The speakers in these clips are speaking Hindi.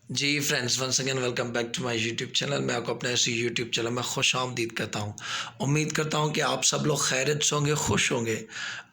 Ji friends, once again welcome back to my YouTube channel. मैं आपको अपने इसी यूट्यूब चैनल में खुश आमदीद करता हूँ। उम्मीद करता हूँ कि आप सब लोग खैरियत से होंगे, खुश होंगे।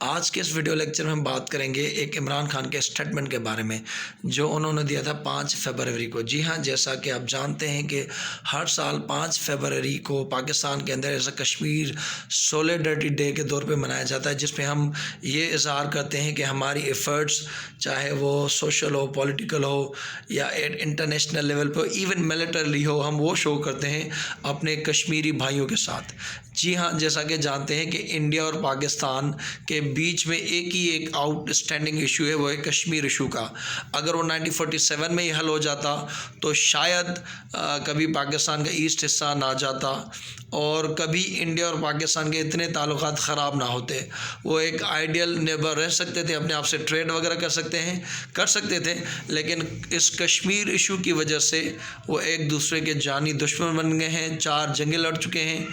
आज के इस वीडियो लेक्चर में हम बात करेंगे एक इमरान खान के स्टेटमेंट के बारे में जो उन्होंने दिया था 5 फरवरी को। जी हाँ, जैसा कि आप जानते हैं कि हर साल 5 फरवरी को पाकिस्तान के अंदर ऐसा कश्मीर सोलिडरिटी डे के तौर पर मनाया जाता है, जिसमें हम ये इजहार करते हैं कि हमारी एफ़र्ट्स, चाहे वो सोशल हो, पॉलिटिकल हो या इंटरनेशनल लेवल पर, इवन मिलिटरी हो, हम वो शो करते हैं अपने कश्मीरी भाइयों के साथ। जी हाँ, जैसा कि जानते हैं कि इंडिया और पाकिस्तान के बीच में एक आउटस्टैंडिंग इशू है, वो है कश्मीर इशू का। अगर वो 1947 में ही हल हो जाता तो शायद कभी पाकिस्तान का ईस्ट हिस्सा ना जाता और कभी इंडिया और पाकिस्तान के इतने ताल्लुकात ख़राब ना होते। वो एक आइडियल नेबर रह सकते थे, अपने आप से ट्रेड वगैरह कर सकते थे, लेकिन इस कश्मीर इशू की वजह से वो एक दूसरे के जानी दुश्मन बन गए हैं। 4 जंगें लड़ चुके हैं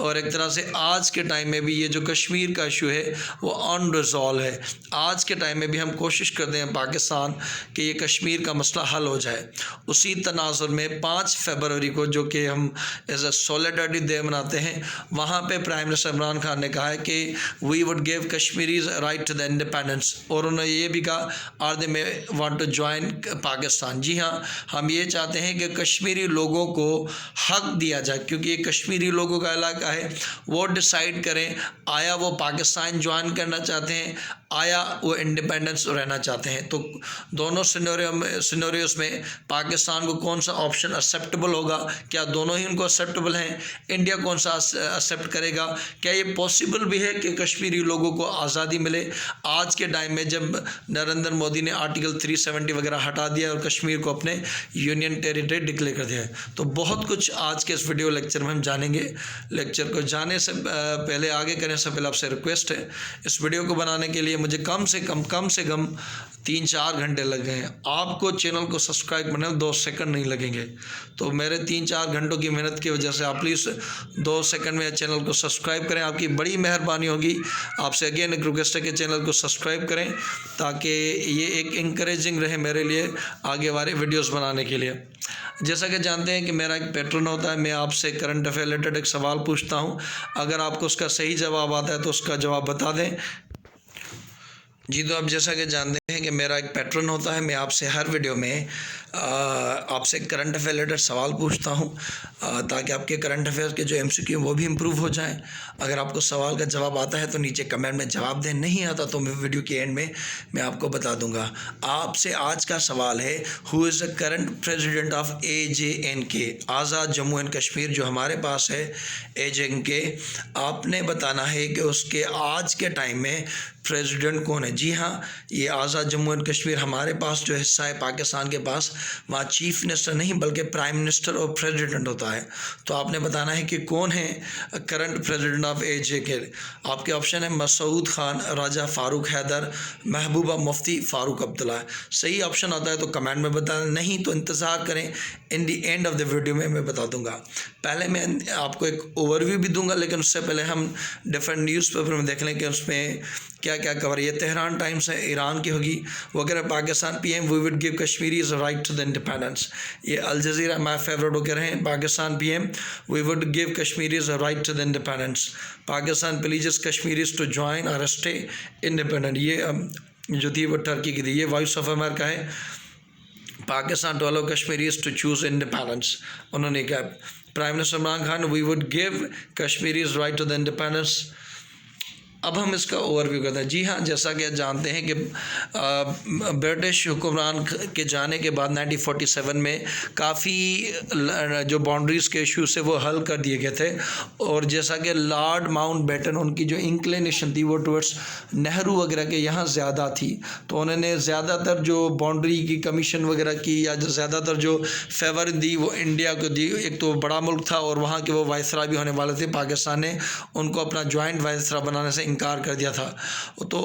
और एक तरह से आज के टाइम में भी ये जो कश्मीर का इशू है वो अनरिजॉल्व है। आज के टाइम में भी हम कोशिश करते हैं पाकिस्तान कि ये कश्मीर का मसला हल हो जाए। उसी तनाजुर में 5 फरवरी को, जो कि हम एज ए सॉलिडरिटी डे मनाते हैं, वहाँ पे प्राइम मिनिस्टर इमरान खान ने कहा है कि we would give Kashmiris right to the independence, और उन्होंने ये भी कहा are they may want to join Pakistan. जी हाँ, हम ये चाहते हैं कि कश्मीरी लोगों को हक दिया जाए, क्योंकि ये कश्मीरी लोगों का इलाका है। वो डिसाइड करें आया वो पाकिस्तान ज्वाइन करना चाहते हैं, आया वो इंडिपेंडेंस रहना चाहते हैं। तो दोनों सिनेरियोस में पाकिस्तान को कौन सा ऑप्शन एक्सेप्टेबल होगा, क्या दोनों ही उनको एक्सेप्टेबल हैं, इंडिया कौन सा एक्सेप्ट करेगा, क्या ये पॉसिबल भी है कि कश्मीरी लोगों को आज़ादी मिले। आज के टाइम में जब नरेंद्र मोदी ने आर्टिकल 370 वगैरह हटा दिया और कश्मीर को अपने यूनियन टेरिटरी डिक्लेयर कर दिया है, तो बहुत कुछ आज के इस वीडियो लेक्चर में हम जानेंगे। लेक्चर को जाने से पहले, आगे करने से पहले आपसे रिक्वेस्ट है, इस वीडियो को बनाने के लिए मुझे कम से कम 3-4 घंटे लग गए हैं। आपको चैनल को सब्सक्राइब करने में 2 सेकंड नहीं लगेंगे, तो मेरे 3-4 घंटों की मेहनत की वजह से आप प्लीज़ 2 सेकंड में चैनल को सब्सक्राइब करें, आपकी बड़ी मेहरबानी होगी। आपसे अगेन एक रिक्वेस्ट है कि चैनल को सब्सक्राइब करें, ताकि ये एक इंकरेजिंग रहे मेरे लिए आगे वाले वीडियोस बनाने के लिए। जैसा कि जानते हैं कि मेरा एक पैटर्न होता है, मैं आपसे करंट अफेयर रिलेटेड एक सवाल पूछता हूं, अगर आपको उसका सही जवाब आता है तो उसका जवाब बता दें। जी, तो आप जैसा कि जानते हैं कि मेरा एक पैटर्न होता है, मैं आपसे हर वीडियो में आपसे करंट अफेयर रिलेटेड सवाल पूछता हूं, ताकि आपके करंट अफेयर के जो एमसीक्यू वो भी इम्प्रूव हो जाएं। अगर आपको सवाल का जवाब आता है तो नीचे कमेंट में जवाब दें, नहीं आता तो मैं वीडियो के एंड में मैं आपको बता दूंगा। आपसे आज का सवाल है, who is the current president of AJNK, Azad Jammu and Kashmir जो हमारे पास है AJNK, आपने बताना है कि उसके आज के टाइम में प्रेसिडेंट कौन है। जी हाँ, ये आज़ाद जम्मू एंड कश्मीर हमारे पास जो हिस्सा है पाकिस्तान के पास, वहाँ चीफ मिनिस्टर नहीं बल्कि प्राइम मिनिस्टर और प्रेसिडेंट होता है। तो आपने बताना है कि कौन है करंट प्रेसिडेंट ऑफ AJK। आपके ऑप्शन है मसूद खान, राजा फारूक हैदर, महबूबा मुफ्ती, फ़ारूक अब्दुल्ला। सही ऑप्शन आता है तो कमेंट में बताना, नहीं तो इंतज़ार करें, in the end of the video में मैं बता दूंगा। पहले मैं आपको एक ओवरव्यू भी दूंगा, लेकिन उससे पहले हम डिफरेंट न्यूज़पेपर में देख लें कि उसमें क्या क्या कवर। ये तेहरान टाइम्स है, ईरान की होगी, वो कह रहे हैं Pakistan PM we would give Kashmiris right to the independence. ये अल जज़ीरा माय फेवरेट वो कह रहे हैं Pakistan PM we would give Kashmiris right to the independence. Pakistan pledges Kashmiris to join or stay independent. ये जो थी वो टर्की की थी। ये वॉइस ऑफ अमेरिका है, Pakistan to allow Kashmiris to choose independence. उन्होंने कहा prime minister Imran Khan we would give Kashmiris right to the independence. अब हम इसका ओवरव्यू करते हैं। जी हाँ, जैसा कि जानते हैं कि ब्रिटिश हुक्मरान के जाने के बाद 1947 में काफ़ी जो बाउंड्रीज़ के इशूज़ से वो हल कर दिए गए थे, और जैसा कि लॉर्ड माउंटबेटन, उनकी जो इंक्लिनेशन थी वो टुवर्ड्स नेहरू वगैरह के यहाँ ज़्यादा थी, तो उन्होंने ज़्यादातर जो बाउंड्री की कमीशन वगैरह की या जो ज़्यादातर जो फेवर दी वो इंडिया को दी। एक तो बड़ा मुल्क था और वहाँ के वो वायसराय भी होने वाले थे, पाकिस्तान ने उनको अपना जॉइंट वायसराय बनाने से इनकार कर दिया था। तो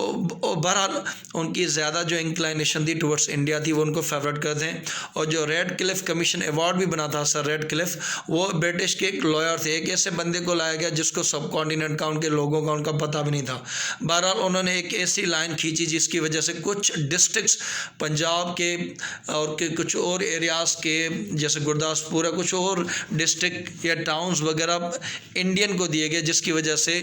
बहरहाल उनकी ज़्यादा जो इंक्लाइनेशन थी टुवर्ड्स इंडिया थी, वो उनको फेवरेट करते हैं। और जो रेड क्लिफ कमीशन अवार्ड भी बना था सर रेड क्लिफ, वो ब्रिटिश के एक लॉयर थे, एक ऐसे बंदे को लाया गया जिसको सब कॉन्टिनेंट का, उनके लोगों का उनका पता भी नहीं था। बहरहाल उन्होंने एक ऐसी लाइन खींची जिसकी वजह से कुछ डिस्ट्रिक्ट्स पंजाब के और के कुछ और एरियाज़ के, जैसे गुरदासपुर है, कुछ और डिस्ट्रिक्ट या टाउन्स वगैरह इंडियन को दिए गए, जिसकी वजह से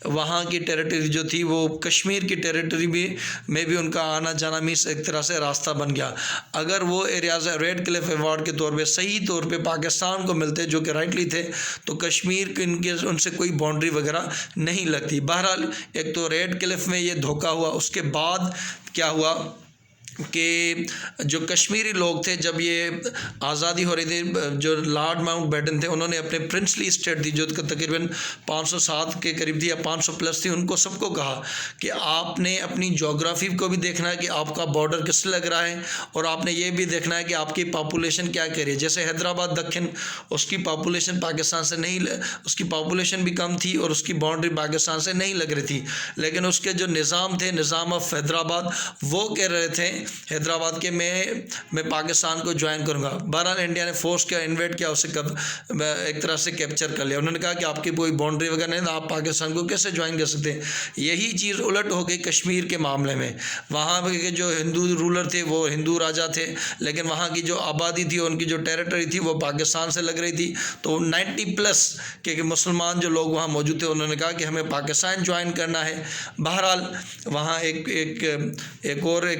वहाँ की टेरिटरी जो थी वो कश्मीर की टेरिटरी में भी उनका आना जाना मीन्स एक तरह से रास्ता बन गया। अगर वो एरियाज रेड क्लिफ अवार्ड के तौर पे सही तौर पे पाकिस्तान को मिलते जो कि राइटली थे, तो कश्मीर के इनके उनसे कोई बाउंड्री वगैरह नहीं लगती। बहरहाल एक तो रेड क्लिफ में ये धोखा हुआ। उसके बाद क्या हुआ कि जो कश्मीरी लोग थे, जब ये आज़ादी हो रही थी, जो लॉर्ड माउंटबेटन थे, उन्होंने अपने प्रिंसली स्टेट थी जो तकरीबन 507 के करीब थी या 500 प्लस थी, उनको सबको कहा कि आपने अपनी जोग्राफ़ी को भी देखना है कि आपका बॉर्डर किससे लग रहा है, और आपने ये भी देखना है कि आपकी पॉपुलेशन क्या कह रही है। जैसे हैदराबाद दक्षिण, उसकी पॉपुलेशन पाकिस्तान से नहीं, उसकी पॉपुलेशन भी कम थी और उसकी बाउंड्री पाकिस्तान से नहीं लग रही थी, लेकिन उसके जो निज़ाम थे, निज़ाम ऑफ हैदराबाद, वो कह रहे थे हैदराबाद के मैं पाकिस्तान को ज्वाइन करूंगा। बहरहाल इंडिया ने फोर्स किया, इन्वेट किया, उसे एक तरह से कैप्चर कर लिया। उन्होंने कहा कि आपकी कोई बाउंड्री वगैरह नहीं, आप पाकिस्तान को कैसे ज्वाइन कर सकते हैं। यही चीज़ उलट हो गई कश्मीर के मामले में। वहाँ के जो हिंदू रूलर थे वो हिंदू राजा थे, लेकिन वहाँ की जो आबादी थी, उनकी जो टेरिटरी थी वो पाकिस्तान से लग रही थी। तो 90+ के मुसलमान जो लोग वहाँ मौजूद थे, उन्होंने कहा कि हमें पाकिस्तान ज्वाइन करना है। बहरहाल वहाँ एक और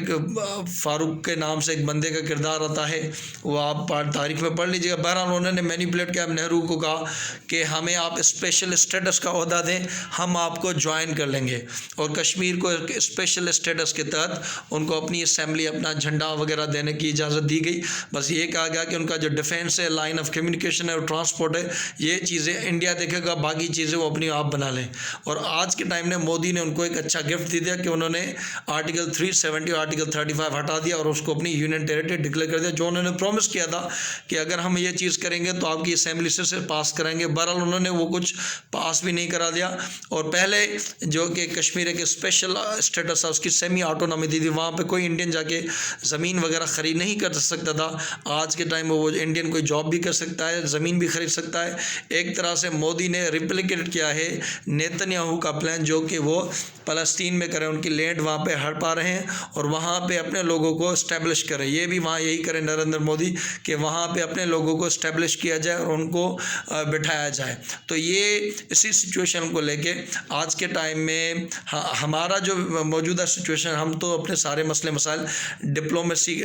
फारूक के नाम से एक बंदे का किरदार आता है, वो आप तारीख में पढ़ लीजिएगा। बहरहाल उन्होंने मैनिपुलेट किया, नेहरू को कहा कि हमें आप स्पेशल स्टेटस का ओहदा दें, हम आपको ज्वाइन कर लेंगे। और कश्मीर को एक स्पेशल स्टेटस के तहत उनको अपनी असेंबली, अपना झंडा वगैरह देने की इजाज़त दी गई। बस ये कहा गया कि उनका जो डिफेंस है, लाइन ऑफ कम्युनिकेशन है और ट्रांसपोर्ट है, ये चीज़ें इंडिया देखेगा, बाकी चीज़ें वो अपनी आप बना लें। और आज के टाइम में मोदी ने उनको एक अच्छा गिफ्ट दे दिया कि उन्होंने आर्टिकल 370 और आर्टिकल 35 हटा दिया और उसको अपनी यूनियन टेरिटरी डिक्लेयर कर दिया, जो उन्होंने प्रॉमिस किया था कि अगर हम ये चीज़ करेंगे तो आपकी असेंबली से पास कराएंगे। बहरहाल उन्होंने वो कुछ पास भी नहीं करा दिया। और पहले जो कि कश्मीर एक स्पेशल स्टेटस था, उसकी सेमी ऑटोनॉमी दी थी, वहाँ पे कोई इंडियन जाके ज़मीन वगैरह ख़रीद नहीं कर सकता था। आज के टाइम में वो इंडियन कोई जॉब भी कर सकता है, ज़मीन भी खरीद सकता है। एक तरह से मोदी ने रिप्लिकेट किया है नेतन्याहू का प्लान, जो कि वो फ़लस्तीन में करें, उनकी लैंड वहाँ पे हड़पा रहे हैं और वहाँ पे अपने लोगों को इस्टेब्लिश करें। ये भी वहाँ यही करें नरेंद्र मोदी कि वहाँ पे अपने लोगों को इस्टेब्लिश किया जाए और उनको बिठाया जाए। तो ये इसी सिचुएशन को लेके आज के टाइम में हमारा जो मौजूदा सिचुएशन, हम तो अपने सारे मसले मसाइल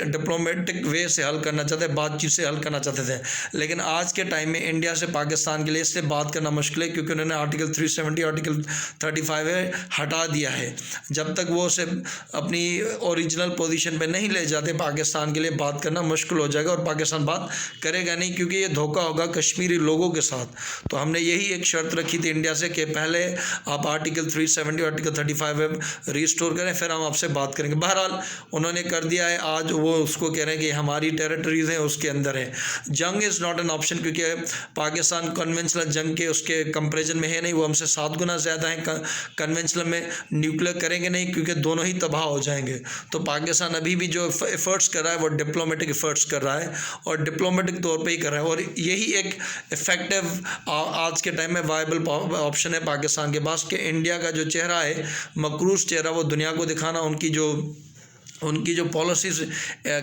डिप्लोमेटिक वे से हल करना चाहते, बातचीत से हल करना चाहते थे, लेकिन आज के टाइम में इंडिया से पाकिस्तान के लिए इससे बात करना मुश्किल है, क्योंकि उन्होंने आर्टिकल 370 आर्टिकल 35 हटा दिया है। जब तक वो उसे अपनी ओरिजिनल पोजीशन पे नहीं ले जाते, पाकिस्तान के लिए बात करना मुश्किल हो जाएगा और पाकिस्तान बात करेगा नहीं, क्योंकि ये धोखा होगा कश्मीरी लोगों के साथ। तो हमने यही एक शर्त रखी थी इंडिया से कि पहले आप आर्टिकल 370 आर्टिकल 35 रिस्टोर करें, फिर हम आपसे बात करेंगे। बहरहाल उन्होंने कर दिया है। आज वो उसको कह रहे हैं कि हमारी टेरिटरीज हैं, उसके अंदर है। जंग इज़ नॉट एन ऑप्शन, क्योंकि पाकिस्तान कन्वेंशनल जंग के उसके कंपेरिजन में है नहीं, वो हमसे 7 गुना ज़्यादा है। कन्वेंशनल में न्यूक्लियर करेंगे नहीं, क्योंकि दोनों ही तबाह हो जाएंगे। तो पाकिस्तान अभी भी जो एफर्ट्स कर रहा है वो डिप्लोमेटिक एफर्ट्स कर रहा है और डिप्लोमेटिक तौर पे ही कर रहा है, और यही एक इफ़ेक्टिव आज के टाइम में वायबल ऑप्शन है पाकिस्तान के पास कि इंडिया का जो चेहरा है, मकरूज चेहरा, वो दुनिया को दिखाना, उनकी जो पॉलिसीज़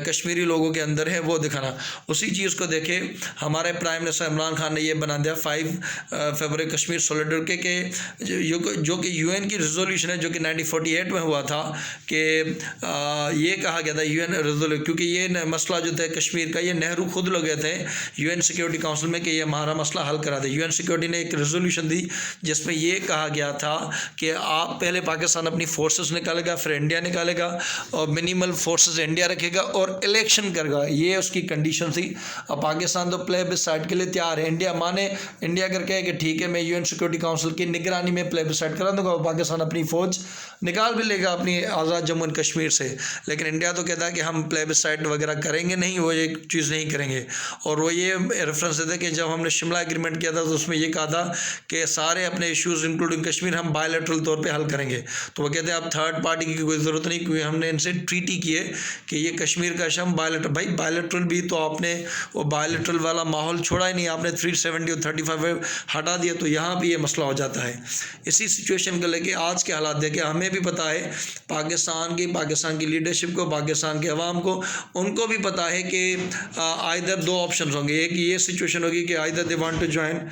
कश्मीरी लोगों के अंदर है वो दिखाना। उसी चीज़ को देखे हमारे प्राइम मिनिस्टर इमरान खान ने ये बना दिया 5 फरवरी कश्मीर सॉलिडरिटी के जो कि यूएन की रिजोल्यूशन है, जो कि 1948 में हुआ था कि ये कहा गया था यूएन रिजोल्यूशन, क्योंकि ये मसला जो था कश्मीर का, ये नेहरू खुद लोग गए थे यूएन सिक्योरिटी काउंसिल में कि ये हमारा मसला हल करा दे। यूएन सिक्योरिटी ने एक रिजोल्यूशन दी जिसमें ये कहा गया था कि आप पहले पाकिस्तान अपनी फोर्सेस निकालेगा, फिर इंडिया निकालेगा, और मिनिमल फोर्सेस इंडिया रखेगा और इलेक्शन करेगा, ये उसकी कंडीशन थी। अब पाकिस्तान तो प्लेबिसाइड के लिए तैयार है। इंडिया अगर कहे कि ठीक है मैं यूएन सिक्योरिटी काउंसिल की निगरानी में प्लेबिसाइड करा दूंगा, पाकिस्तान अपनी फ़ौज निकाल भी लेगा अपनी आज़ाद जम्मू एंड कश्मीर से, लेकिन इंडिया तो कहता है कि हम प्लेबिसाइड वगैरह करेंगे नहीं, वो एक चीज़ नहीं करेंगे। और वो ये रेफरेंस देते कि जब हमने शिमला एग्रीमेंट किया था तो उसमें ये कहा था कि सारे अपने इश्यूज़ इंक्लूडिंग कश्मीर हम बायलैटरल तौर पे हल करेंगे। तो वो कहते हैं अब थर्ड पार्टी की कोई ज़रूरत नहीं, क्योंकि हमने इनसे ट्रीटी की है कि ये कश्मीर का इशू हम बायलैटरल, भाई बायलैटरल भी तो आपने वो बायलैटरल वाला माहौल छोड़ा ही नहीं, आपने 370 और 35 हटा दिया, तो यहाँ भी ये मसला हो जाता है। इसी सिचुएशन को लेके आज के हालात देखे हमें भी पता है, पाकिस्तान की लीडरशिप को, पाकिस्तान के अवाम को, उनको भी पता है कि आइदर दो ऑप्शन होंगे, एक ये सिचुएशन होगी कि either they want to join,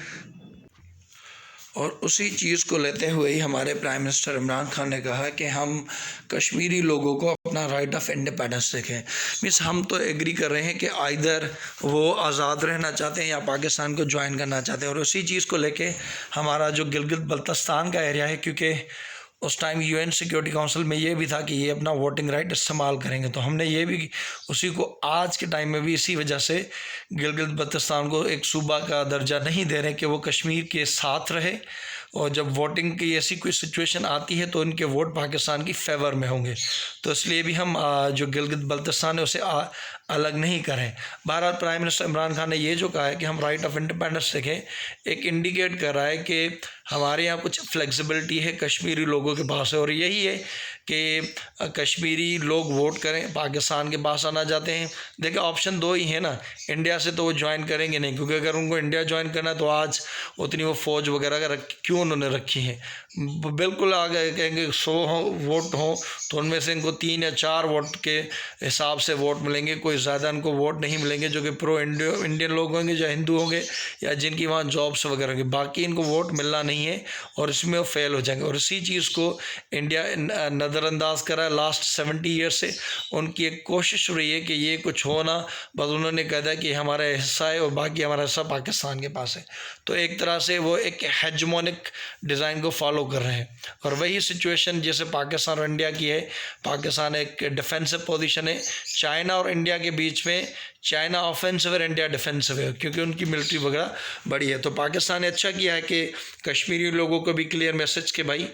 और उसी चीज़ को लेते हुए ही हमारे प्राइम मिनिस्टर इमरान खान ने कहा कि हम कश्मीरी लोगों को अपना राइट ऑफ इंडिपेंडेंस देखें। मीन्स हम तो एग्री कर रहे हैं कि आइदर वो आज़ाद रहना चाहते हैं या पाकिस्तान को ज्वाइन करना चाहते हैं। और उसी चीज़ को लेके हमारा जो गिलगित बल्तिस्तान का एरिया है, क्योंकि उस टाइम यूएन सिक्योरिटी काउंसिल में ये भी था कि ये अपना वोटिंग राइट इस्तेमाल करेंगे, तो हमने ये भी उसी को आज के टाइम में भी इसी वजह से गिलगित बल्तिस्तान को एक सूबा का दर्जा नहीं दे रहे कि वो कश्मीर के साथ रहे, और जब वोटिंग की ऐसी कोई सिचुएशन आती है तो इनके वोट पाकिस्तान की फेवर में होंगे। तो इसलिए भी हम जो गिलगित बल्तिस्तान है उसे अलग नहीं करें। बहरहाल प्राइम मिनिस्टर इमरान खान ने ये जो कहा है कि हम राइट ऑफ इंडिपेंडेंस देखें, एक इंडिकेट कर रहा है कि हमारे यहाँ कुछ फ्लेक्सिबिलिटी है कश्मीरी लोगों के पास है, और यही है कि कश्मीरी लोग वोट करें, पाकिस्तान के पास आना चाहते हैं। देखिए ऑप्शन दो ही है ना, इंडिया से तो वो ज्वाइन करेंगे नहीं, क्योंकि अगर उनको इंडिया ज्वाइन करना है तो आज उतनी वो फ़ौज वगैरह क्यों उन्होंने रखी है। बिल्कुल आगे कहेंगे 100 वोट हों तो उनमें से इनको 3 या 4 वोट के हिसाब से वोट मिलेंगे, कोई ज़्यादा इनको वोट नहीं मिलेंगे जो कि प्रो इंडियन लोग होंगे, जो हिंदू होंगे या जिनकी वहाँ जॉब्स वगैरह होंगी, बाकी इनको वोट मिलना नहीं है और इसमें वो फेल हो जाएंगे। और इसी चीज़ को इंडिया नज़रअंदाज करा है लास्ट 70 ईयर से। उनकी एक कोशिश रही है कि ये कुछ हो ना, बस उन्होंने कहा था कि हमारा हिस्सा है और बाकी हमारा हिस्सा पाकिस्तान के पास है। तो एक तरह से वो एक हेजमोनिक डिज़ाइन को फॉलो कर रहे हैं, और वही सिचुएशन जैसे पाकिस्तान और इंडिया की है। पाकिस्तान एक डिफेंसिव पोजीशन है, चाइना और इंडिया के बीच में चाइना ऑफेंसिव और इंडिया डिफेंसिव है, क्योंकि उनकी मिलिट्री वगैरह बड़ी है। तो पाकिस्तान ने अच्छा किया है कि कश्मीरी लोगों को भी क्लियर मैसेज कि भाई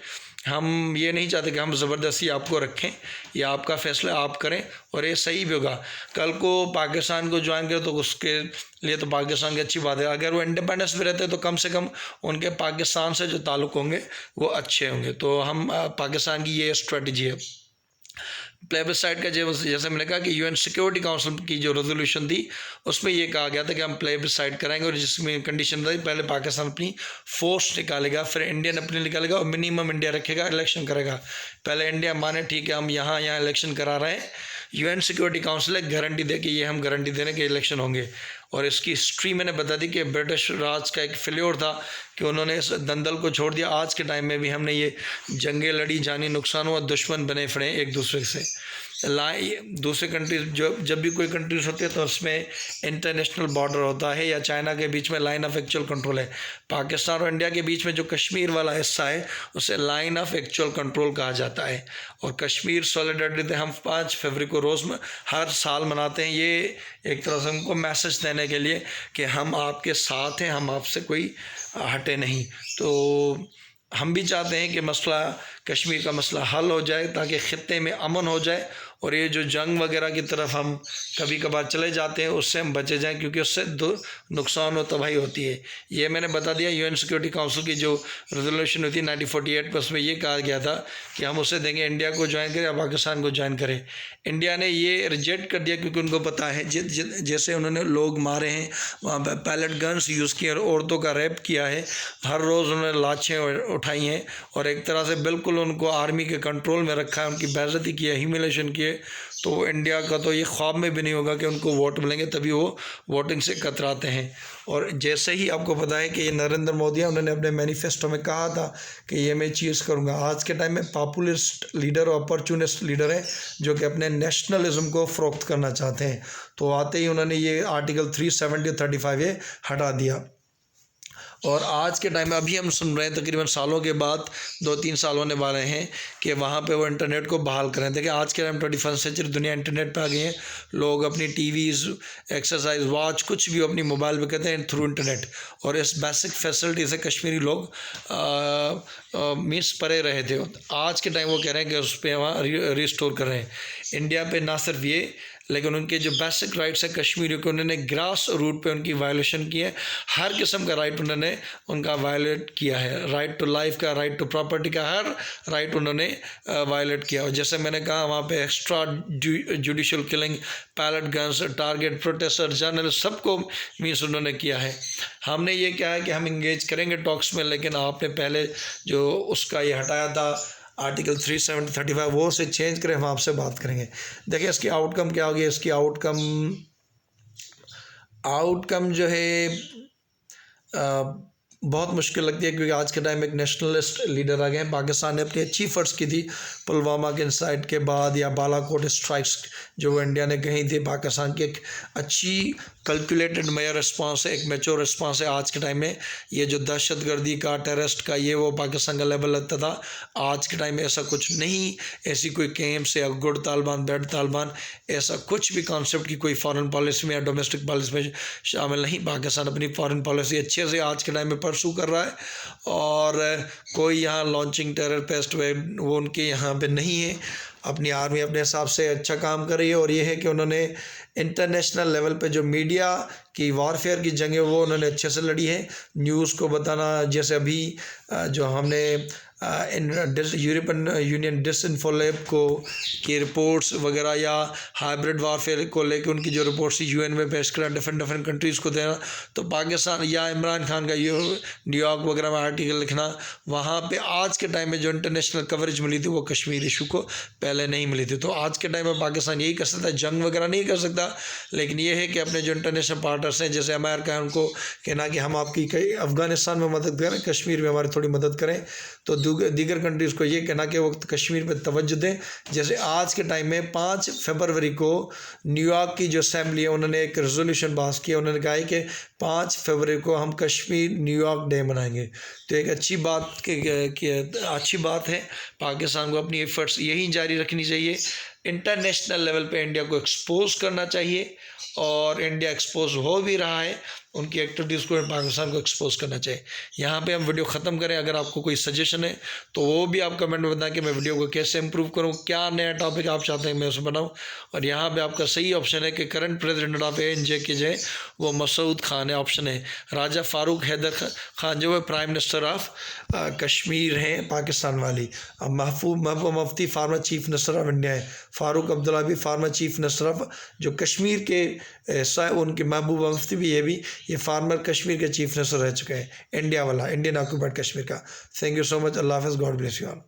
हम ये नहीं चाहते कि हम ज़बरदस्ती आपको रखें, या आपका फ़ैसला आप करें, और ये सही भी होगा। कल को पाकिस्तान को ज्वाइन करें तो उसके लिए तो पाकिस्तान की अच्छी बात है। अगर वो इंडिपेंडेंस भी रहते तो कम से कम उनके पाकिस्तान से जो ताल्लुक़ होंगे वो अच्छे होंगे। तो हम पाकिस्तान की ये स्ट्रेटजी है। प्लेबिसाइड का जैसे मैंने कहा कि यूएन सिक्योरिटी काउंसिल की जो रेजोल्यूशन थी उसमें ये कहा गया था कि हम प्लेबिसाइड कराएंगे, और जिसमें कंडीशन थी पहले पाकिस्तान अपनी फोर्स निकालेगा, फिर इंडियन अपनी निकालेगा, और मिनिमम इंडिया रखेगा, इलेक्शन करेगा। पहले इंडिया माने ठीक है हम यहाँ इलेक्शन करा रहे हैं, यूएन सिक्योरिटी काउंसिल एक गारंटी दे कि ये हम गारंटी देने के इलेक्शन होंगे। और इसकी हिस्ट्री मैंने बता दी कि ब्रिटिश राज का एक फेल्योर था कि उन्होंने इस दंदल को छोड़ दिया। आज के टाइम में भी हमने ये जंगें लड़ी, जानी नुकसान हुआ, दुश्मन बने फिरे एक दूसरे से। दूसरे कंट्रीज जब भी कोई कंट्रीज होती है तो उसमें इंटरनेशनल बॉर्डर होता है, या चाइना के बीच में लाइन ऑफ एक्चुअल कंट्रोल है। पाकिस्तान और इंडिया के बीच में जो कश्मीर वाला हिस्सा है उसे लाइन ऑफ एक्चुअल कंट्रोल कहा जाता है। और कश्मीर सॉलिडरिटी डे हम 5 फरवरी को रोज़ हर साल मनाते हैं, ये एक तरह से हमको मैसेज देने के लिए कि हम आपके साथ हैं, हम आपसे कोई हटे नहीं। तो हम भी चाहते हैं कि मसला कश्मीर का मसला हल हो जाए ताकि ख़ित्ते में अमन हो जाए, और ये जो जंग वगैरह की तरफ हम कभी कभार चले जाते हैं उससे हम बचे जाएं, क्योंकि उससे नुकसान और तबाही होती है। ये मैंने बता दिया यूएन सिक्योरिटी काउंसिल की जो रेजोल्यूशन हुई थी 1948 पर, उसमें ये कहा गया था कि हम उसे देंगे इंडिया को ज्वाइन करें या पाकिस्तान को ज्वाइन करें। इंडिया ने ये रिजेक्ट कर दिया क्योंकि उनको पता है जैसे उन्होंने लोग मारे हैं, वहाँ पर पैलेट गन्स यूज़ किए और औरतों का रेप किया है, हर रोज़ उन्होंने लाशें उठाई हैं, और एक तरह से बिल्कुल उनको आर्मी के कंट्रोल में रखा है, उनकी बेइज्जती की है, ह्यूमिलेशन की है। तो इंडिया का तो ये ख्वाब में भी नहीं होगा कि उनको वोट मिलेंगे, तभी वो वोटिंग से कतराते हैं। और जैसे ही आपको पता है कि ये नरेंद्र मोदी उन्होंने अपने मैनिफेस्टो में कहा था कि ये मैं चीज़ करूँगा। आज के टाइम में पॉपुलिस्ट लीडर और अपॉर्चुनिस्ट लीडर हैं जो कि अपने नेशनलिज्म को फ़रोख्त करना चाहते हैं। तो आते ही उन्होंने ये आर्टिकल 370 35 ये हटा दिया। और आज के टाइम में अभी हम सुन रहे हैं तकरीबन सालों के बाद 2-3 साल होने वाले हैं कि वहाँ पे वो इंटरनेट को बहाल करें। देखिए आज के टाइम 21st सेंचुरी दुनिया इंटरनेट पे आ गई है। लोग अपनी टीवीज़, एक्सरसाइज, वॉच कुछ भी अपनी मोबाइल पे करते हैं थ्रू इंटरनेट। और इस बेसिक फैसिलिटी से कश्मीरी लोग मिस परे रहे थे। आज के टाइम वो कह रहे हैं कि उस पर वहाँ रिस्टोर कर रहे हैं। इंडिया पे ना सिर्फ ये, लेकिन उनके जो बेसिक राइट्स है कश्मीरी के, उन्होंने ग्रास रूट पे उनकी वायलेशन की है। हर किस्म का राइट उन्होंने उनका वायलेट किया है। राइट टू लाइफ का, राइट टू प्रॉपर्टी का, हर राइट उन्होंने वायलेट किया। और जैसे मैंने कहा वहाँ पे extrajudicial killing, pellet guns, target protester, journalist, सबको मीन्स उन्होंने किया है। हमने ये क्या है कि हम इंगेज करेंगे टॉक्स में, लेकिन आपने पहले जो उसका ये हटाया था आर्टिकल 370-35 वो से चेंज करें, हम आपसे बात करेंगे। देखिए इसकी आउटकम क्या होगी। इसकी आउटकम जो है बहुत मुश्किल लगती है, क्योंकि आज के टाइम में एक नेशनलिस्ट लीडर आ गए हैं। पाकिस्तान ने अपनी अच्छी एफर्ट्स की थी पुलवामा के इंसाइड के बाद, या बालाकोट स्ट्राइक्स जो इंडिया ने कही थी। पाकिस्तान की एक अच्छी कैलकुलेटेड मेजर रिस्पांस है, एक मैच्योर रिस्पांस है। आज के टाइम में ये जो दहशतगर्दी का, टेररिस्ट का, ये वो पाकिस्तान का लेवल लगता था। आज के टाइम में ऐसा कुछ नहीं, ऐसी कोई कैंप्स या गुड तालिबान, बैड तालिबान, ऐसा कुछ भी कॉन्सेप्ट की कोई फॉरेन पॉलिसी में या डोमेस्टिक पॉलिसी में शामिल नहीं। पाकिस्तान अपनी फॉरेन पॉलिसी अच्छे से आज के टाइम में परसू कर रहा है, और कोई यहाँ लॉन्चिंग टेरर पेस्ट वो उनके यहाँ पे नहीं है। अपनी आर्मी अपने हिसाब से अच्छा काम कर रही है। और ये है कि उन्होंने इंटरनेशनल लेवल पे जो मीडिया की वॉरफेयर की जंग है वो उन्होंने अच्छे से लड़ी है। न्यूज़ को बताना, जैसे अभी जो हमने यूरोपियन यूनियन डिसइन्फोलैब को की रिपोर्ट्स वगैरह, या हाइब्रिड वारफेयर को लेकर उनकी जो रिपोर्ट्स यूएन में पेश करना, डिफरेंट कंट्रीज़ को देना। तो पाकिस्तान या इमरान खान का न्यूयॉर्क वगैरह में आर्टिकल लिखना, वहाँ पे आज के टाइम में जो इंटरनेशनल कवरेज मिली थी वो कश्मीर इशू को पहले नहीं मिली थी। तो आज के टाइम में पाकिस्तान यही कर सकता है, जंग वगैरह नहीं कर सकता, लेकिन ये है कि अपने जो इंटरनेशनल पार्टनर्स हैं, जैसे अमेरिका है, उनको कहना कि हम आपकी कई अफ़गानिस्तान में मदद करें, कश्मीर में हमारी थोड़ी मदद करें। तो दीगर कंट्रीज़ को ये कहना कि वो कश्मीर पर तवज्जो दें। जैसे आज के टाइम में 5 फरवरी को न्यूयॉर्क की जो असेंबली है उन्होंने एक रेजोल्यूशन पास किया। उन्होंने कहा है कि 5 फरवरी को हम कश्मीर न्यूयॉर्क डे मनाएंगे। तो एक अच्छी बात है। पाकिस्तान को अपनी एफर्ट्स यही जारी रखनी चाहिए। इंटरनेशनल लेवल पे इंडिया को एक्सपोज करना चाहिए, और इंडिया एक्सपोज हो भी रहा है। उनकी एक्टिविटीज़ को पाकिस्तान को एक्सपोज करना चाहिए। यहाँ पे हम वीडियो ख़त्म करें। अगर आपको कोई सजेशन है तो वो भी आप कमेंट में बताएं कि मैं वीडियो को कैसे इंप्रूव करूँ, क्या नया टॉपिक आप चाहते हैं मैं उसे बनाऊँ। और यहाँ पे आपका सही ऑप्शन है कि करंट प्रेसिडेंट ऑफ ANJ के जो है वो मसूद खान है, ऑप्शन है। राजा फारूक हैदर खान जो है प्राइम मिनिस्टर ऑफ कश्मीर हैं, पाकिस्तान वाली। अब Mehbooba Mufti former chief minister of India है। फारूक अब्दुल्ला भी फार्मर चीफ मिनिस्टर ऑफ जो कश्मीर के हिस्सा है, उनके महबूबा मुफ्ती भी ये फार्मर कश्मीर के चीफ मिनिस्टर रह चुके हैं, इंडिया वाला, इंडियन ऑक्यूपाइड कश्मीर का। Thank you so much. अल्लाह हाफ़िज़। God bless you all.